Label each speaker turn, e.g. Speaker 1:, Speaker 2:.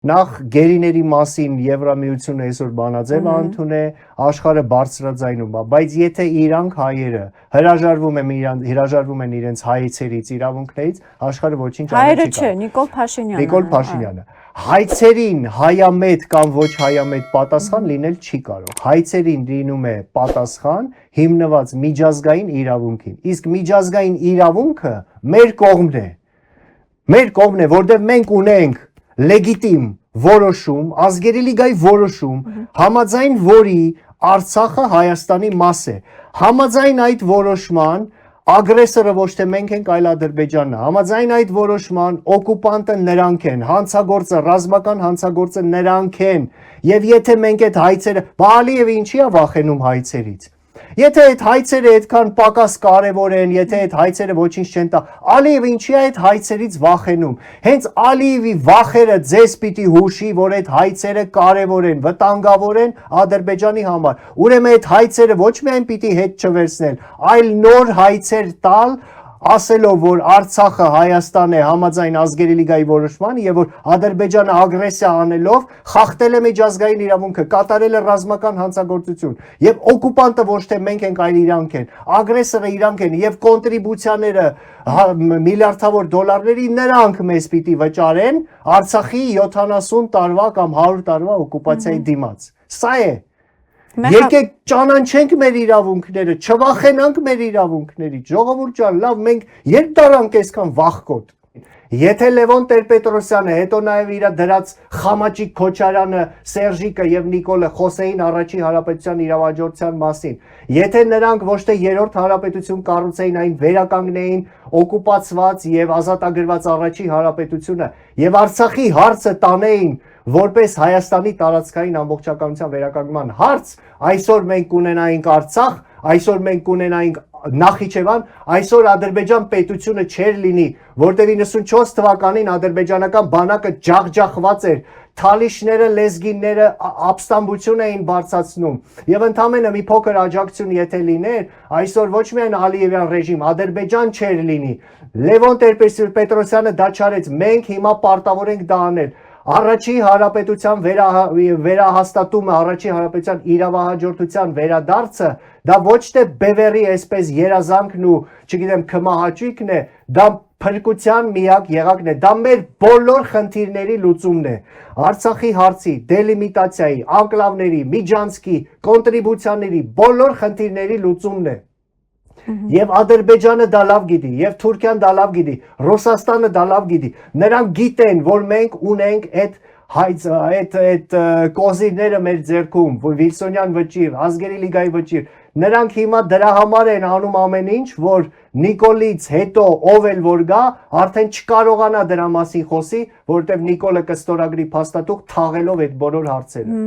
Speaker 1: Նախ գերիների մասին Եվրամիությունը այսօր բանաձև ընդուն է, աշխարհը բարձրաձայնում է, բայց եթե իրանք հայերը հրաժարվում են իրենց հայցերից, իրավունքներից, աշխարհը ոչինչ
Speaker 2: Հայերը չէ, Նիկոլ Փաշինյանը։
Speaker 1: Նիկոլ Փաշինյանը։ Հայցերին հայամետ կամ ոչ հայամետ պատասխան լինել չի կարող։ Հայցերին լինում է պատասխան հիմնված միջազգային իրավունքին։ Իսկ միջազգային իրավունքը մեր կողմն է։ Մեր կողմն է, որտեղ մենք ունենք լեգիտիմ որոշում, ազգերի լիգայի որոշում, համաձայն որի Արցախը Հայաստանի մաս է։ Համաձայն այդ որոշման ագրեսորը ոչ թե մենք ենք, այլ Ադրբեջանն է։ Համաձայն այդ որոշման օկուպանտը նրանք են, հանցագործը, ռազմական հանցագործը նրանք են։ Եվ եթե մենք այդ հայցերը, Ալիևը ինչի է վախենում հայցերից։ Եթե այդ հայցերը այդքան պակաս կարևոր են, եթե այդ հայցերը ոչինչ չեն տա, Ալիևը ինչի է այդ հայցերից վախենում։ Հենց Ալիևի վախերը ձեզ պիտի հուշի, որ այդ հայցերը կարևոր են, վտանգավոր են Ադրբեջանի համար։ Ուրեմն այդ հայցերը ոչ միայն պիտի հետ չվերցնել, այլ նոր հայցեր տալ, ասելով, որ Արցախը Հայաստան է համաձայն ազգերի լիգայի որոշման եւ որ Ադրբեջանը ագրեսիա անելով խախտել է միջազգային իրավունքը, կատարել է ռազմական հանցագործություն եւ օկուպանտը ոչ թե մենք ենք, այլ իրանք են, ագրեսորը իրանք են եւ կոնտրիբուցիաները միլիարդավոր դոլարների նրանք մեզ պիտի վճարեն Արցախի 70 տարվա կամ 100 տարվա օկուպացիայի դիմաց։ Սա է։ Եկեք ճանաչենք մեր իրավունքները, չվախենանք մեր իրավունքներից, ժողովուրդ ջան, լավ, մենք երբ դարանք այսքան վախկոտ։ Եթե Լևոն Տեր-Պետրոսյանը, հետո նաև իր դրած Խամաճիկ Քոչարյանը, Սերժիկը եւ Նիկոլը խոսեին առաջին հանրապետության իրավաճորության մասին, եթե նրանք ոչ թե երրորդ հանրապետություն կառուցեին, այն վերականգնեին օկուպացված եւ ազատագրված առաջին հանրապետությունը եւ Արցախի հարցը տանեին որպես Հայաստանի տարածքային ամբողջականության վերականգնման հարց, այսօր մենք կունենայինք Արցախ, այսօր մենք կունենայինք Նախիջևան, այսօր Ադրբեջան պետությունը չէր լինի, որտեղ 94 թվականին ադրբեջանական բանակը ջախջախված էր, թալիշները, լեզգինները ապստամբություն էին բարձրացնում եւ ընդամենը մի փոքր աջակցություն եթե լիներ, այսօր ոչ միայն Ալիևյան ռեժիմ, Ադրբեջան չէր լինի։ Լևոն Տեր-Պետրոսյանը դա չարեց, մենք հիմա պարտավոր ենք դա անել։ Առաջին հանրապետության վերահաստատումը, առաջին հանրապետության իրավահաջորդության վերադարձը, դա ոչ թե բևեռի այսպես երազանքն ու, չգիտեմ, քմահաճույքն է, դա փրկության միակ եղանակն է, դա մեր բոլոր խնդիրների լուծումն է։ Արցախի հարցի, դելիմիտացիայի, անկլավների, միջանցքի, կոնտրիբուցիաների, բոլոր խնդիրների լուծումն է։ Եվ Ադրբեջանը դա լավ գիտի, եւ Թուրքիան դա լավ գիտի, Ռուսաստանը դա լավ գիտի։ Նրանք գիտեն, որ մենք ունենք այդ կոզիրները մեր ձեռքում, Վիլսոնյան վճիռ, ազգերի լիգայի վճիռ։ Նրանք հիմա դրա համար են անում ամեն ինչ, որ Նիկոլից հետո ով էլ որ գա, արդեն չկարողանա դրա մասին խոսի, որովհետեւ Նիկոլը կստորագրի փաստաթուղթ թաղելով այդ բոլոր հարցերը։